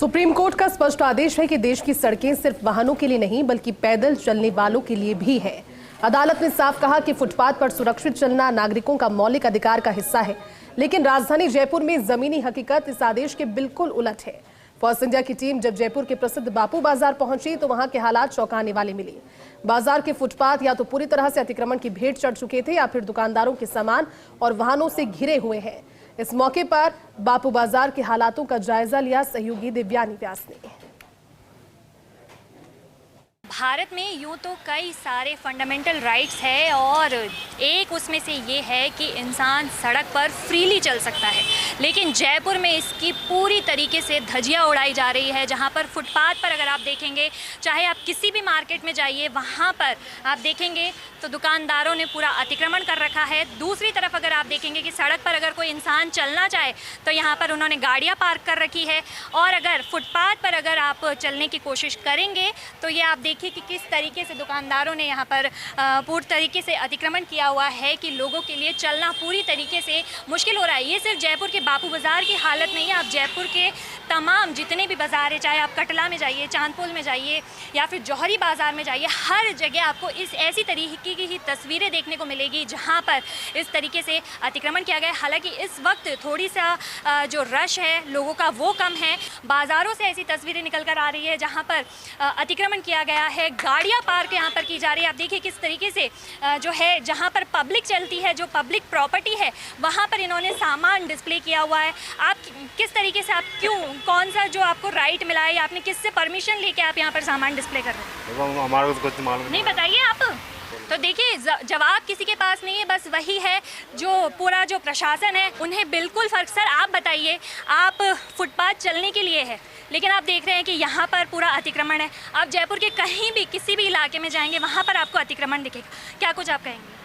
Supreme court का स्पष्ट आदेश है कि देश की सड़कें सिर्फ वाहनों के लिए नहीं बल्कि पैदल चलने वालों के लिए भी है। अदालत ने साफ कहा कि फुटपाथ पर सुरक्षित चलना नागरिकों का मौलिक अधिकार का हिस्सा है, लेकिन राजधानी जयपुर में जमीनी हकीकत इस आदेश के बिल्कुल उलट है। फॉर्स इंडिया की टीम जब जयपुर के प्रसिद्ध बापू बाजार पहुंची तो वहां के हालात चौंकाने वाले मिले। बाजार के फुटपाथ या तो पूरी तरह से अतिक्रमण की भेंट चढ़ चुके थे या फिर दुकानदारों के सामान और वाहनों से घिरे हुए हैं। इस मौके पर बापू बाजार के हालातों का जायजा लिया सहयोगी दिव्यानी व्यास ने। भारत में यूँ तो कई सारे फंडामेंटल राइट्स है और एक उसमें से ये है कि इंसान सड़क पर फ्रीली चल सकता है, लेकिन जयपुर में इसकी पूरी तरीके से धज्जियाँ उड़ाई जा रही है। जहाँ पर फुटपाथ पर अगर आप देखेंगे, चाहे आप किसी भी मार्केट में जाइए, वहाँ पर आप देखेंगे तो दुकानदारों ने पूरा अतिक्रमण कर रखा है। दूसरी तरफ अगर आप देखेंगे कि सड़क पर अगर कोई इंसान चलना चाहे तो यहाँ पर उन्होंने गाड़ियाँ पार्क कर रखी है, और अगर फुटपाथ पर अगर आप चलने की कोशिश करेंगे तो ये आप देखिए कि किस तरीके से दुकानदारों ने यहाँ पर पूरी तरीके से अतिक्रमण किया हुआ है कि लोगों के लिए चलना पूरी तरीके से मुश्किल हो रहा है। ये सिर्फ जयपुर के बापू बाज़ार की हालत नहीं है, आप जयपुर के तमाम जितने भी बाज़ार है, चाहे आप कटला में जाइए, चांदपुल में जाइए या फिर जौहरी बाज़ार में जाइए, हर जगह आपको इस ऐसी तरीके की ही तस्वीरें देखने को मिलेगी जहाँ पर इस तरीके से अतिक्रमण किया गया है। हालांकि इस वक्त थोड़ी सा जो रश है लोगों का वो कम है। बाज़ारों से ऐसी तस्वीरें निकल कर आ रही है जहाँ पर अतिक्रमण किया गया है, गाड़ियाँ पार्क यहाँ पर की जा रही है। आप देखिए किस तरीके से जो है जहाँ पर पब्लिक चलती है, जो पब्लिक प्रॉपर्टी है, वहाँ पर इन्होंने सामान डिस्प्ले किया हुआ है। आप किस तरीके से, आप क्यों, कौन सा जो आपको राइट मिला है, आपने किससे परमिशन लेके आप यहाँ पर सामान डिस्प्ले कर रहे हैं? हमारे को कुछ मालूम नहीं, बताइए आप। तो देखिए जवाब किसी के पास नहीं है, बस वही है जो पूरा जो प्रशासन है उन्हें बिल्कुल फर्क। सर आप बताइए, आप फुटपाथ चलने के लिए है, लेकिन आप देख रहे हैं कि यहाँ पर पूरा अतिक्रमण है। आप जयपुर के कहीं भी किसी भी इलाके में जाएंगे वहाँ पर आपको अतिक्रमण दिखेगा। क्या कुछ आप कहेंगे?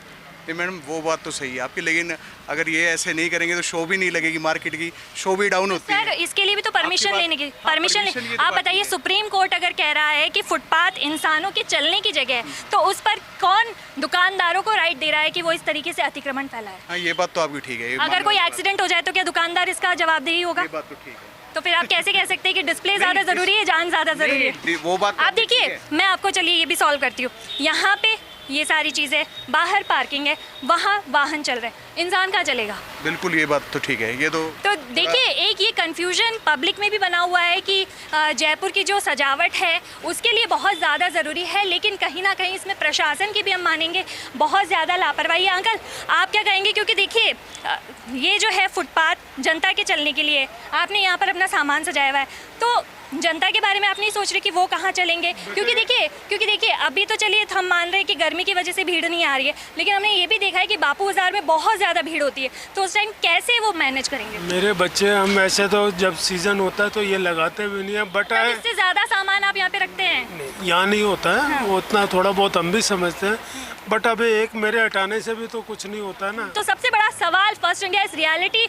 नहीं मैडम, वो बात तो सही है आपकी, लेकिन अगर ये ऐसे नहीं करेंगे तो शो भी नहीं लगेगी, मार्केट की शो भी डाउन होती है। सर इसके लिए भी तो परमिशन लेने की परमिशन आप बताइए। सुप्रीम कोर्ट अगर कह रहा है कि फुटपाथ इंसानों के चलने की जगह है, तो उस पर कौन दुकानदारों को राइट दे रहा है कि वो इस तरीके से अतिक्रमण फैलाए? हाँ, ये बात तो आपकी ठीक है। अगर कोई एक्सीडेंट हो जाए तो क्या दुकानदार इसका जवाबदेही होगा? ये बात तो ठीक है। तो फिर आप कैसे कह सकते हैं कि डिस्प्ले ज़्यादा ज़रूरी है, जान ज़्यादा ज़रूरी है? वो बात आप देखिए, मैं आपको चलिए ये भी सॉल्व करती हूँ। यहाँ पे ये सारी चीज़ें, बाहर पार्किंग है, वहाँ वाहन चल रहे हैं, इंसान कहाँ चलेगा? बिल्कुल, ये बात तो ठीक है। ये तो देखिए एक ये कंफ्यूजन पब्लिक में भी बना हुआ है कि जयपुर की जो सजावट है उसके लिए बहुत ज़्यादा ज़रूरी है, लेकिन कहीं ना कहीं इसमें प्रशासन की भी हम मानेंगे बहुत ज़्यादा लापरवाही है। अंकल आप क्या कहेंगे? क्योंकि देखिए ये जो है फुटपाथ जनता के चलने के लिए, आपने यहाँ पर अपना सामान सजाया हुआ है, तो जनता के बारे में आप नहीं सोच रहे कि वो कहाँ चलेंगे? क्योंकि देखिए अभी तो चलिए हम मान रहे हैं कि गर्मी की वजह से भीड़ नहीं आ रही है, लेकिन हमने ये भी देखा है कि बापू बाजार में बहुत ज़्यादा भीड़ होती है, तो उस टाइम कैसे वो मैनेज करेंगे? मेरे बच्चे, हम ऐसे तो जब सीजन होता है तो ये लगाते भी नहीं है, बट इससे ज़्यादा सामान आप यहाँ पे रखते हैं? यहाँ नहीं होता है। हाँ। उतना थोड़ा बहुत हम भी समझते हैं, बट अभी एक मेरे हटाने से भी तो कुछ नहीं होता है ना। तो सबसे बड़ा सवाल फर्स्ट इंडिया इस रियलिटी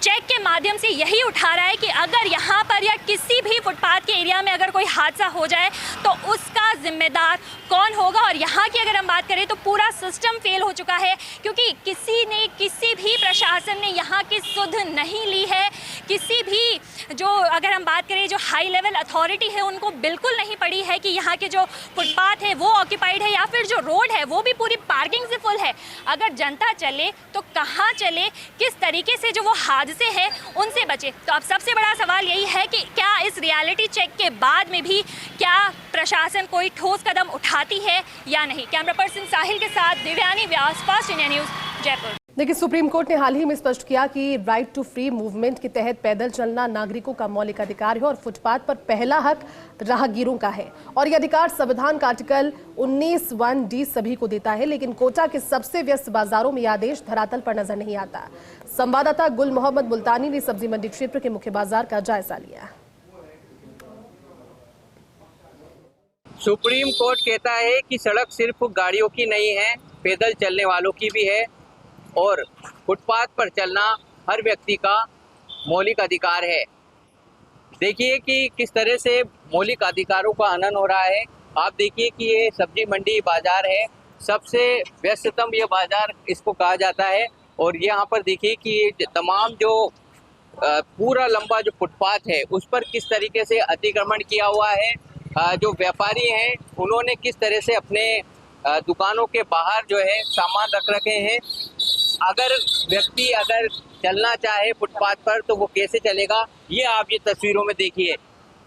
चेक के माध्यम से यही उठा रहा है कि अगर यहाँ पर या किसी भी फुटपाथ के एरिया में अगर कोई हादसा हो जाए तो उसका जिम्मेदार कौन होगा? और यहाँ की अगर हम बात करें तो पूरा सिस्टम फेल हो चुका है, क्योंकि किसी भी प्रशासन ने यहाँ की सुध नहीं ली है। किसी भी जो अगर हम बात करें जो हाई लेवल अथॉरिटी है उनको बिल्कुल नहीं पड़ी है कि यहाँ के जो फुटपाथ है वो ऑक्यूपाइड है या फिर जो रोड है वो भी पूरी पार्किंग से फुल है। अगर जनता चले तो कहाँ चले, किस तरीके से जो वो हादसे हैं उनसे बचे? तो अब सबसे बड़ा सवाल यही है कि क्या इस रियलिटी चेक के बाद में भी क्या प्रशासन कोई ठोस कदम उठाती है या नहीं? कैमरा पर्सन साहिल के साथ दिव्यानी व्यास, फास्ट इंडिया न्यूज़, जयपुर। देखिए, सुप्रीम कोर्ट ने हाल ही में स्पष्ट किया कि राइट टू फ्री मूवमेंट के तहत पैदल चलना नागरिकों का मौलिक अधिकार है और फुटपाथ पर पहला हक राहगीरों का है, और यह अधिकार संविधान का आर्टिकल 19(1)(d) सभी को देता है। लेकिन कोटा के सबसे व्यस्त बाजारों में यह आदेश धरातल पर नजर नहीं आता। संवाददाता गुल मोहम्मद मुल्तानी ने सब्जी मंडी क्षेत्र के मुख्य बाजार का जायजा लिया। सुप्रीम कोर्ट कहता है कि सड़क सिर्फ गाड़ियों की नहीं है, पैदल चलने वालों की भी है, और फुटपाथ पर चलना हर व्यक्ति का मौलिक अधिकार है। देखिए कि किस तरह से मौलिक अधिकारों का हनन हो रहा है। आप देखिए कि ये सब्जी मंडी बाजार है, सबसे व्यस्ततम ये बाजार इसको कहा जाता है, और यहाँ पर देखिए कि ये तमाम जो पूरा लंबा जो फुटपाथ है उस पर किस तरीके से अतिक्रमण किया हुआ है। जो व्यापारी हैं उन्होंने किस तरह से अपने दुकानों के बाहर जो है सामान रख रखे हैं। अगर व्यक्ति अगर चलना चाहे फुटपाथ पर तो वो कैसे चलेगा, ये आप ये तस्वीरों में देखिए।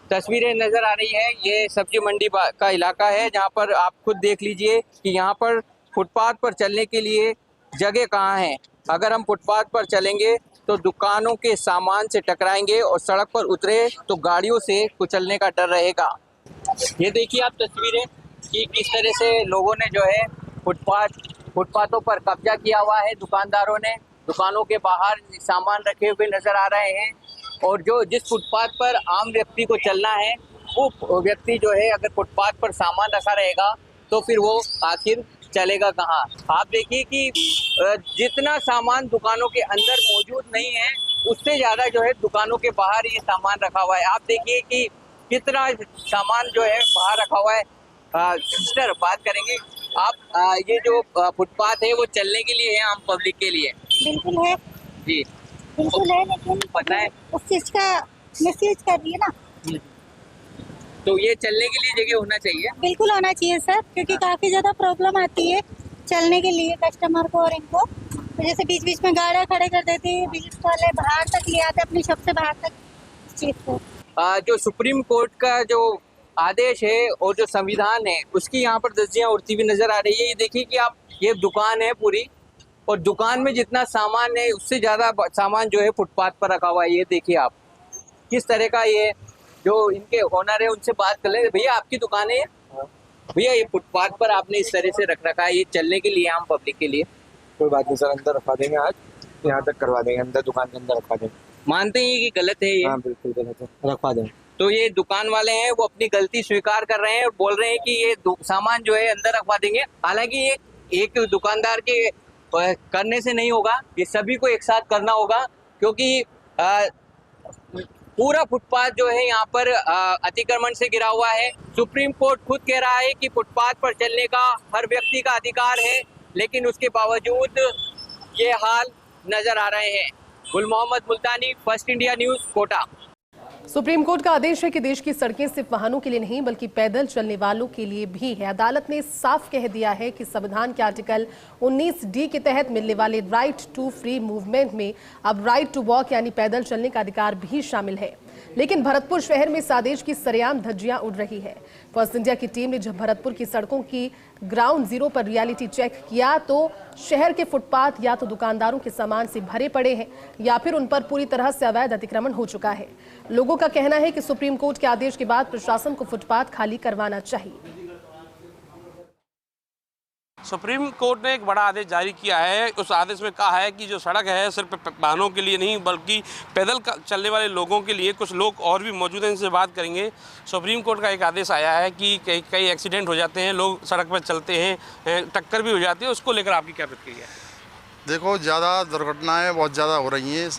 तस्वीरें नज़र आ रही है, ये सब्जी मंडी का इलाका है जहाँ पर आप खुद देख लीजिए कि यहाँ पर फुटपाथ पर चलने के लिए जगह कहाँ है। अगर हम फुटपाथ पर चलेंगे तो दुकानों के सामान से टकराएंगे और सड़क पर उतरे तो गाड़ियों से कुचलने का डर रहेगा। ये देखिए आप तस्वीरें कि किस तरह से लोगों ने जो है फुटपाथों पर कब्जा किया हुआ है। दुकानदारों ने दुकानों के बाहर सामान रखे हुए नजर आ रहे हैं और जो जिस फुटपाथ पर आम व्यक्ति को चलना है वो व्यक्ति जो है अगर फुटपाथ पर सामान रखा रहेगा तो फिर वो आखिर चलेगा कहाँ। आप देखिए कि जितना सामान दुकानों के अंदर मौजूद नहीं है उससे ज़्यादा जो है दुकानों के बाहर ये सामान रखा हुआ है। आप देखिए कि कितना सामान जो है बाहर रखा हुआ है। सिस्टर बात करेंगे आप, ये जो फुटपाथ है वो चलने के लिए है आम पब्लिक के लिए? बिल्कुल है जी बिल्कुल है, लेकिन पता है उस चीज का मिसयूज कर रही है ना। तो ये चलने के लिए जगह होना चाहिए। बिल्कुल होना चाहिए सर, क्योंकि काफी ज्यादा प्रॉब्लम आती है चलने के लिए कस्टमर को और इनको। तो जैसे बीच बीच में गाड़ियाँ खड़े कर देते हैं, बिजनेस वाले बाहर तक ले आते अपनी शॉप से बाहर तक इस चीज को। जो सुप्रीम कोर्ट का जो आदेश है और जो संविधान है उसकी यहाँ पर धज्जियां उड़ती हुई नजर आ रही है। ये देखिए कि आप, ये दुकान है पूरी और दुकान में जितना सामान है उससे ज्यादा सामान जो है फुटपाथ पर रखा हुआ है। ये देखिए आप किस तरह का, ये जो इनके ओनर है उनसे बात कर ले। भैया आपकी दुकान है? भैया ये फुटपाथ पर आपने इस तरह से रख रखा है, ये चलने के लिए आम पब्लिक के लिए? कोई बात नहीं सर, अंदर रखवा देंगे, आज यहाँ तक करवा देंगे, अंदर दुकान के अंदर रखवा देंगे। मानते हैं कि गलत है ये? हाँ बिल्कुल गलत है, रखवा देंगे। तो ये दुकान वाले हैं वो अपनी गलती स्वीकार कर रहे हैं और बोल रहे हैं कि ये सामान जो है अंदर रखवा देंगे। हालांकि ये एक दुकानदार के करने से नहीं होगा, ये सभी को एक साथ करना होगा, क्योंकि पूरा फुटपाथ जो है यहाँ पर अतिक्रमण से घिरा हुआ है। सुप्रीम कोर्ट खुद कह रहा है कि फुटपाथ पर चलने का हर व्यक्ति का अधिकार है, लेकिन उसके बावजूद ये हाल नजर आ रहे हैं। Gul Mohammad Multani, first India news, Kota. Supreme court का आदेश है कि देश की सड़कें सिर्फ वाहनों के लिए नहीं बल्कि पैदल चलने वालों के लिए भी है। अदालत ने साफ कह दिया है कि संविधान के आर्टिकल 19D के तहत मिलने वाले राइट टू फ्री मूवमेंट में अब राइट टू वॉक यानी पैदल चलने का अधिकार भी शामिल है। लेकिन भरतपुर शहर में इस आदेश की सरेआम धज्जियां उड़ रही है। फर्स्ट इंडिया की टीम ने जब भरतपुर की सड़कों की ग्राउंड जीरो पर रियलिटी चेक किया तो शहर के फुटपाथ या तो दुकानदारों के सामान से भरे पड़े हैं या फिर उन पर पूरी तरह से अवैध अतिक्रमण हो चुका है। लोगों का कहना है कि सुप्रीम कोर्ट के आदेश के बाद प्रशासन को फुटपाथ खाली करवाना चाहिए। सुप्रीम कोर्ट ने एक बड़ा आदेश जारी किया है। उस आदेश में कहा है कि जो सड़क है सिर्फ वाहनों के लिए नहीं बल्कि पैदल चलने वाले लोगों के लिए। कुछ लोग और भी मौजूद हैं, इनसे बात करेंगे। सुप्रीम कोर्ट का एक आदेश आया है कि कई एक्सीडेंट हो जाते हैं, लोग सड़क पर चलते हैं, टक्कर भी हो जाती है, उसको लेकर आपकी क्या प्रतिक्रिया है? देखो, ज़्यादा दुर्घटनाएँ बहुत ज़्यादा हो रही हैं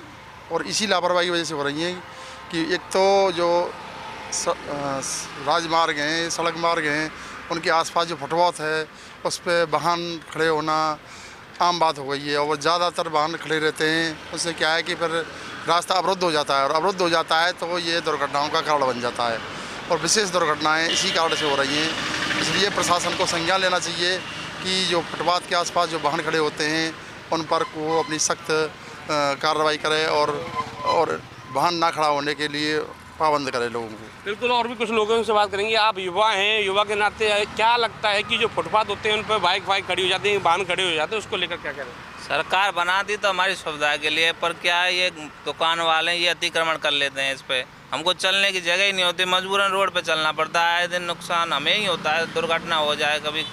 और इसी लापरवाही की वजह से हो रही हैं कि एक तो जो राजमार्ग हैं, सड़क मार्ग हैं, उनके आसपास जो फुटपाथ है उस पर वाहन खड़े होना आम बात हो गई है और वो ज़्यादातर वाहन खड़े रहते हैं। उससे क्या है कि फिर रास्ता अवरुद्ध हो जाता है और अवरुद्ध हो जाता है तो ये दुर्घटनाओं का कारण बन जाता है और विशेष दुर्घटनाएं इसी कारण से हो रही हैं। इसलिए प्रशासन को संज्ञान लेना चाहिए कि जो फुटपाथ के आसपास जो वाहन खड़े होते हैं उन पर वो अपनी सख्त कार्रवाई करे और वाहन ना खड़ा होने के लिए पाबंद करे लोगों को। बिल्कुल, और भी कुछ लोगों से बात करेंगे। आप युवा हैं, युवा के नाते क्या लगता है कि जो फुटपाथ होते हैं उन पर बाइक खड़ी हो जाती है, वाहन खड़े हो जाते हैं, उसको लेकर क्या करें? सरकार बना दी तो हमारी सुविधा के लिए, पर क्या है ये दुकान वाले ये अतिक्रमण कर लेते हैं। इस पर हमको चलने की जगह ही नहीं होती, मजबूरन रोड पे चलना पड़ता है। आए दिन नुकसान हमें ही होता है, दुर्घटना हो जाए, कभी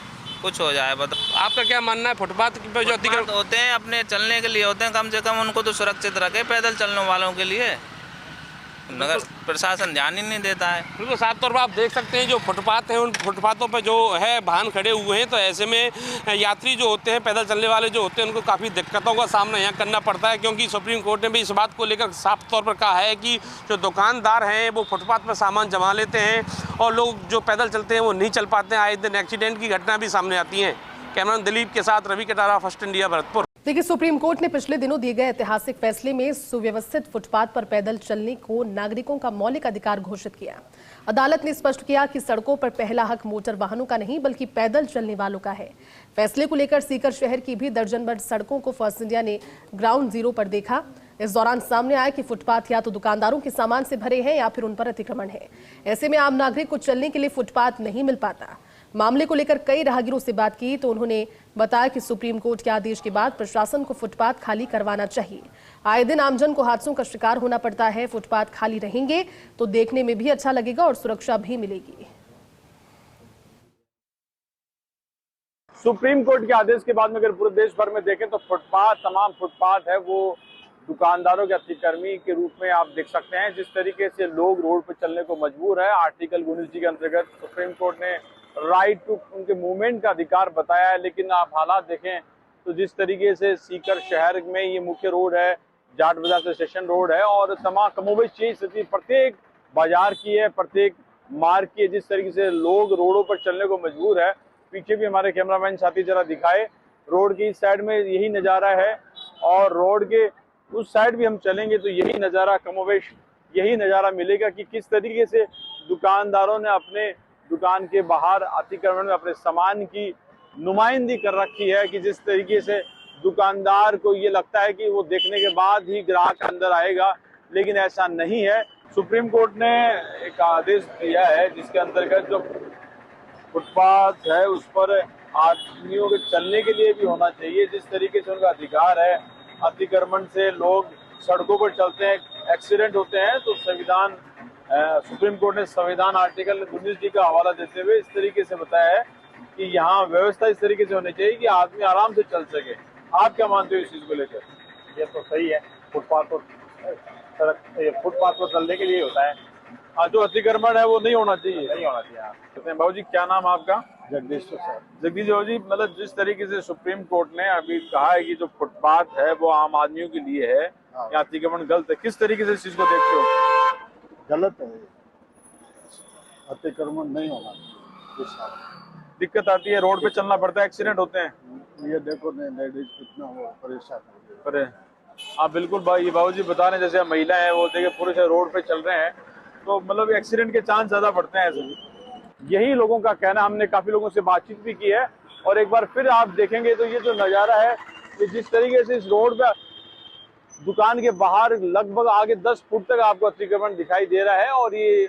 कुछ हो जाए। बताओ आपका क्या मानना है? फुटपाथ पे जो अतिक्रमण होते हैं अपने चलने के लिए होते हैं, कम से कम उनको तो सुरक्षित रखे पैदल चलने वालों के लिए, मगर प्रशासन ध्यान ही नहीं देता है। बिल्कुल, साफ तौर पर आप देख सकते हैं जो फुटपाथ हैं उन फुटपाथों पर जो है वाहन खड़े हुए हैं, तो ऐसे में यात्री जो होते हैं, पैदल चलने वाले जो होते हैं, उनको काफ़ी दिक्कतों का सामना यहाँ करना पड़ता है, क्योंकि सुप्रीम कोर्ट ने भी इस बात को लेकर साफ तौर पर कहा है कि जो दुकानदार हैं वो फुटपाथ पर सामान जमा लेते हैं और लोग जो पैदल चलते हैं वो नहीं चल पाते हैं। आए दिन एक्सीडेंट की घटना भी सामने आती हैं। कैमरामैन दिलीप के साथ रवि कटारा, फर्स्ट इंडिया, भरतपुर। देखिए, सुप्रीम कोर्ट ने पिछले दिनों दिए गए ऐतिहासिक फैसले में सुव्यवस्थित फुटपाथ पर पैदल चलने को नागरिकों का मौलिक अधिकार घोषित किया। अदालत ने स्पष्ट किया कि सड़कों पर पहला हक मोटर वाहनों का नहीं बल्कि पैदल चलने वालों का है। फैसले को लेकर सीकर शहर की भी दर्जन भर सड़कों को फर्स्ट इंडिया ने ग्राउंड जीरो पर देखा। इस दौरान सामने आया कि फुटपाथ या तो दुकानदारों के सामान से भरे हैं या फिर उन पर अतिक्रमण है। ऐसे में आम नागरिक को चलने के लिए फुटपाथ नहीं मिल पाता। मामले को लेकर कई राहगीरों से बात की तो उन्होंने बताया कि सुप्रीम कोर्ट के आदेश के बाद प्रशासन को फुटपाथ खाली करवाना चाहिए। आए दिन आमजन को हादसों का शिकार होना पड़ता है। फुटपाथ खाली रहेंगे तो देखने में भी अच्छा लगेगा और सुरक्षा भी मिलेगी। सुप्रीम कोर्ट के आदेश के बाद में अगर पूरे देश भर में देखें तो फुटपाथ, तमाम फुटपाथ है वो दुकानदारों के अतिक्रमी के रूप में आप देख सकते हैं। जिस तरीके से लोग रोड पर चलने को मजबूर है, आर्टिकल 19 के अंतर्गत सुप्रीम कोर्ट ने राइट टू उनके मूवमेंट का अधिकार बताया है। लेकिन आप हालात देखें तो जिस तरीके से सीकर शहर में ये मुख्य रोड है, जाट बाजार से स्टेशन रोड है और तमाम कमोबेश यही स्थिति प्रत्येक बाजार की है, प्रत्येक मार्ग की है। जिस तरीके से लोग रोडों पर चलने को मजबूर है, पीछे भी हमारे कैमरामैन साथी जरा दिखाए, रोड की इस साइड में यही नज़ारा है और रोड के उस साइड भी हम चलेंगे तो यही नज़ारा, कमोबेश यही नज़ारा मिलेगा कि किस तरीके से दुकानदारों ने अपने दुकान के बाहर अतिक्रमण में अपने सामान की नुमाइंदगी कर रखी है कि जिस तरीके से दुकानदार को ये लगता है कि वो देखने के बाद ही ग्राहक अंदर आएगा, लेकिन ऐसा नहीं है। सुप्रीम कोर्ट ने एक आदेश दिया है जिसके अंतर्गत जो फुटपाथ है उस पर आदमियों के चलने के लिए भी होना चाहिए। जिस तरीके से उनका अधिकार है, अतिक्रमण से लोग सड़कों पर चलते हैं, एक्सीडेंट होते हैं, तो संविधान सुप्रीम कोर्ट ने संविधान आर्टिकल 19 का हवाला देते हुए इस तरीके से बताया है कि यहाँ व्यवस्था इस तरीके से होनी चाहिए कि आदमी आराम से चल सके। आप क्या मानते हो इस चीज़ को लेकर? ये तो सही है, फुटपाथ तो सड़क फुटपाथ तो चलने के लिए होता है। हाँ, जो अतिक्रमण है वो नहीं होना चाहिए। नहीं होना चाहिए। बाबू जी, क्या नाम आपका? जगदीश सर। जगदीश बाबू जी, मतलब जिस तरीके से सुप्रीम कोर्ट ने अभी कहा है कि जो फुटपाथ है वो आम आदमियों के लिए है, या अतिक्रमण गलत है, किस तरीके से इस चीज को देखते हो? गलत है, अतिक्रमण नहीं होना चाहिए। दिक्कत आती है, रोड पे चलना पड़ता है, एक्सीडेंट होते हैं। ये देखो लेडीज कितना वो परेशान है। आप बिल्कुल बाबू जी बता रहे हैं, जैसे महिला है वो देखिए पुरुष रोड पे चल रहे हैं तो मतलब एक्सीडेंट के चांस ज्यादा बढ़ते हैं। ऐसे यही लोगों का कहना, हमने काफी लोगों से बातचीत भी की है और एक बार फिर आप देखेंगे तो ये जो नज़ारा है कि जिस तरीके से इस रोड पे दुकान के बाहर लगभग आगे 10 फुट तक आपको अतिक्रमण दिखाई दे रहा है और ये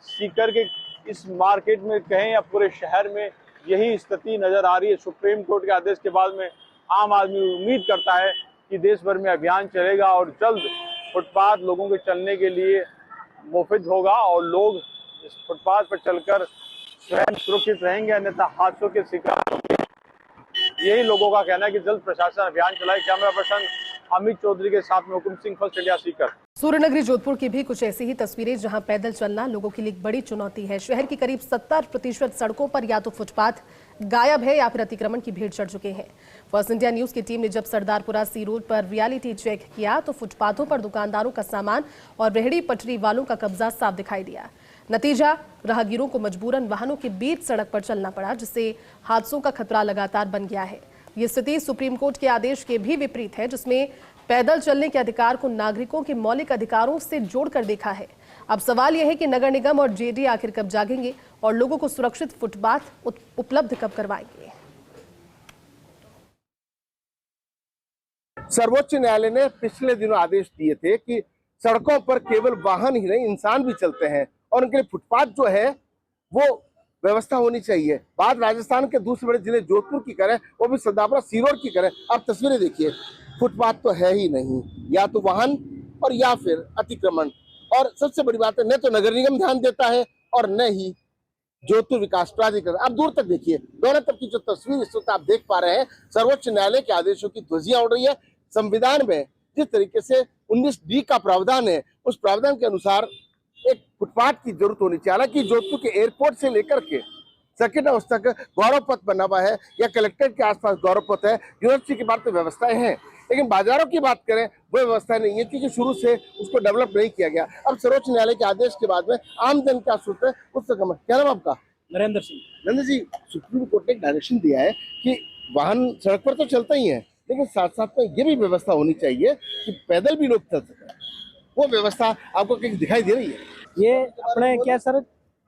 सीकर के इस मार्केट में कहें या पूरे शहर में यही स्थिति नजर आ रही है। सुप्रीम कोर्ट के आदेश के बाद में आम आदमी उम्मीद करता है कि देश भर में अभियान चलेगा और जल्द फुटपाथ लोगों के चलने के लिए मुफ्त होगा और लोग इस फुटपाथ पर चलकर स्वयं सुरक्षित रहेंगे, अन्यथा हादसों के शिकार होंगे। यही लोगों का कहना है कि जल्द प्रशासन अभियान चलाए। कैमरा पर्सन अमित चौधरी के साथ में हुकुम सिंह, फर्स्ट इंडिया सीकर। सूर्यनगरी जोधपुर की भी कुछ ऐसी ही तस्वीरें जहां पैदल चलना लोगों के लिए एक बड़ी चुनौती है। शहर की करीब 70% सड़कों पर या तो फुटपाथ गायब है या फिर अतिक्रमण की भीड़ चढ़ चुके हैं। फर्स्ट इंडिया न्यूज की टीम ने जब सरदारपुरा सी रोड पर रियलिटी चेक किया तो फुटपाथों पर दुकानदारों का सामान और रेहड़ी पटरी वालों का कब्जा साफ दिखाई दिया। नतीजा, राहगीरों को मजबूरन वाहनों के बीच सड़क पर चलना पड़ा, जिससे हादसों का खतरा लगातार बन गया है। ये स्थिति सुप्रीम कोर्ट के आदेश के भी विपरीत है, जिसमें पैदल चलने के अधिकार को नागरिकों के मौलिक अधिकारों से जोड़कर देखा है। अब सवाल यह है कि नगर निगम और जेडी आखिर कब जागेंगे और लोगों को सुरक्षित फुटपाथ उपलब्ध कब करवाएंगे। सर्वोच्च न्यायालय ने पिछले दिनों आदेश दिए थे कि सड़कों पर केवल वाहन ही नहीं, इंसान भी चलते हैं और उनके लिए फुटपाथ जो है वो व्यवस्था होनी चाहिए। बात राजस्थान के दूसरे बड़े जिले जोधपुर की करें, वो भी सरदारपुरा सी रोड की करें, आप तस्वीरें देखिए, फुटपाथ तो है ही नहीं, या तो वाहन और या फिर अतिक्रमण। और सबसे बड़ी बात है, न तो नगर निगम ध्यान देता है और न ही जोधपुर विकास प्राधिकरण। आप दूर तक देखिए, दोनों तरफ की जो तस्वीर इस वक्त आप देख पा रहे हैं, सर्वोच्च न्यायालय के आदेशों की ध्वजियां उड़ रही है। संविधान में जिस तरीके से 19D का प्रावधान है, उस प्रावधान के अनुसार एक फुटपाथ की जरूरत होनी चाहिए। हालांकि जोधपुर के एयरपोर्ट से लेकर के सर्किट हाउस तक गौरव पथ बना हुआ है या कलेक्ट्रेट के आसपास गौरव पथ है, यूनिवर्सिटी की बात तो व्यवस्थाएं हैं, लेकिन बाजारों की बात करें वो व्यवस्था नहीं है क्योंकि शुरू से उसको डेवलप नहीं किया गया। अब सर्वोच्च न्यायालय के आदेश के बाद में आम जन क्या सोचते हैं उससे कम। क्या नाम आपका? नरेंद्र सिंह। नरेंद्र जी, सुप्रीम कोर्ट ने डायरेक्शन दिया है कि वाहन सड़क पर तो चलता ही है, लेकिन साथ साथ में ये भी व्यवस्था होनी चाहिए कि पैदल भी लोग चल सकें। वो व्यवस्था आपको कहीं दिखाई दे रही है? ये अपने क्या सर,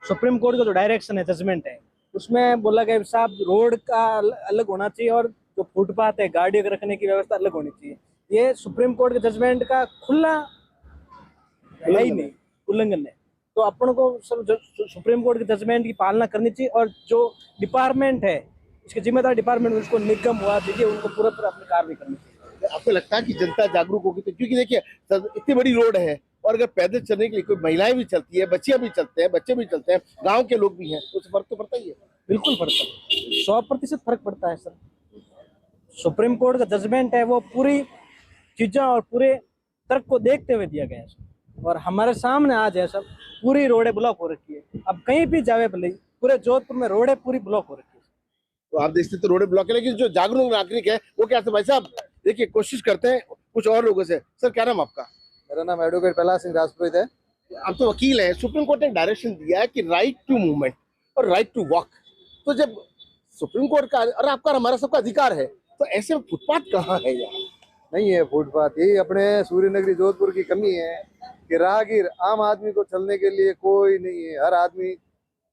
सुप्रीम कोर्ट का जो डायरेक्शन है, जजमेंट है, उसमें बोला गया साहब रोड का अलग होना चाहिए और जो फुटपाथ है गाड़ियों के रखने की व्यवस्था अलग होनी चाहिए। ये सुप्रीम कोर्ट के जजमेंट का खुला है ही नहीं, उल्लंघन है। तो अपन को सब सुप्रीम कोर्ट के जजमेंट की पालना करनी चाहिए और जो डिपार्टमेंट है, इसके जिम्मेदार डिपार्टमेंट, उसको निगम हुआ चाहिए, उनको पूरा अपनी कार्रवाई करनी चाहिए। आपको लगता है कि जनता जागरूक होगी? तो क्योंकि देखिए इतनी बड़ी रोड है और अगर पैदल चलने के लिए कोई महिलाएं भी चलती है, बच्चियां भी चलते हैं, बच्चे भी चलते हैं, गांव के लोग भी हैं, तो उससे फर्क तो पड़ता ही है। बिल्कुल पड़ता है, 100% फर्क पड़ता है सर। सुप्रीम कोर्ट का जजमेंट है, वो पूरी चीजें और पूरे तर्क को देखते हुए दिया गया है और हमारे सामने आज है सब, पूरी रोडें ब्लॉक हो रखी है। अब कहीं भी जावे भले, पूरे जोधपुर में रोडें पूरी ब्लॉक हो रखी है। तो आप देखते तो रोडें ब्लॉक है, लेकिन जो जागरूक नागरिक है वो क्या भाई साहब देखिए कोशिश करते हैं कुछ और लोगों से। सर क्या नाम आपका? मेरा नाम एडवोकेट प्रहलाद सिंह राजपुरोहित है। आप तो वकील हैं। सुप्रीम कोर्ट ने डायरेक्शन दिया है कि राइट टू मूवमेंट और राइट टू वॉक, तो जब सुप्रीम कोर्ट का और आपका हमारा सबका अधिकार है, तो ऐसे में फुटपाथ कहाँ है यार? नहीं है फुटपाथ, यही अपने सूर्य नगरी जोधपुर की कमी है कि राहगीर आम आदमी को चलने के लिए कोई नहीं है। हर आदमी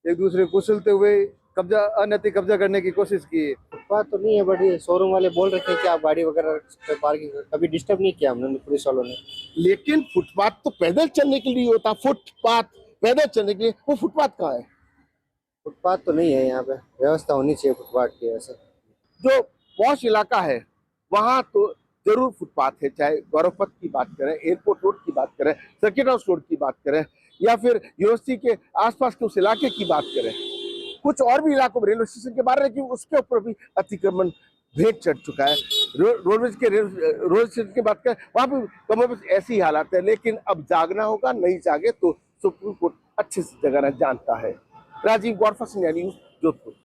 एक दूसरे को कुचलते हुए कब्जा, अनैतिक कब्जा करने की कोशिश की है। फुटपाथ तो नहीं है, बट ये शोरूम वाले बोल रखे हैं कि आप गाड़ी वगैरह पार्किंग, कभी डिस्टर्ब नहीं किया हमने, पुलिस वालों ने। लेकिन फुटपाथ तो पैदल चलने के लिए होता, फुटपाथ पैदल चलने के लिए, वो फुटपाथ कहाँ है? फुटपाथ तो नहीं है, यहाँ पे व्यवस्था होनी चाहिए फुटपाथ की। ऐसे जो पॉश इलाका है वहाँ तो जरूर फुटपाथ है, चाहे गौरव पथ की बात करें, एयरपोर्ट रोड की बात करें, सर्किट हाउस रोड की बात करें, या फिर यूनिवर्सिटी के आसपास के उस इलाके की बात करें, कुछ और भी इलाकों में रेलवे स्टेशन के बारे में, उसके ऊपर भी अतिक्रमण भेद चढ़ चुका है। रोडवेज के रोड स्टेशन की बात करें, वहाँ भी कमोबेश ऐसी हालात है। लेकिन अब जागना होगा, नहीं जागे तो सुप्रीम कोर्ट अच्छे से जगह जानता है। राजीव गौरफा, न्यूज़, जोधपुर।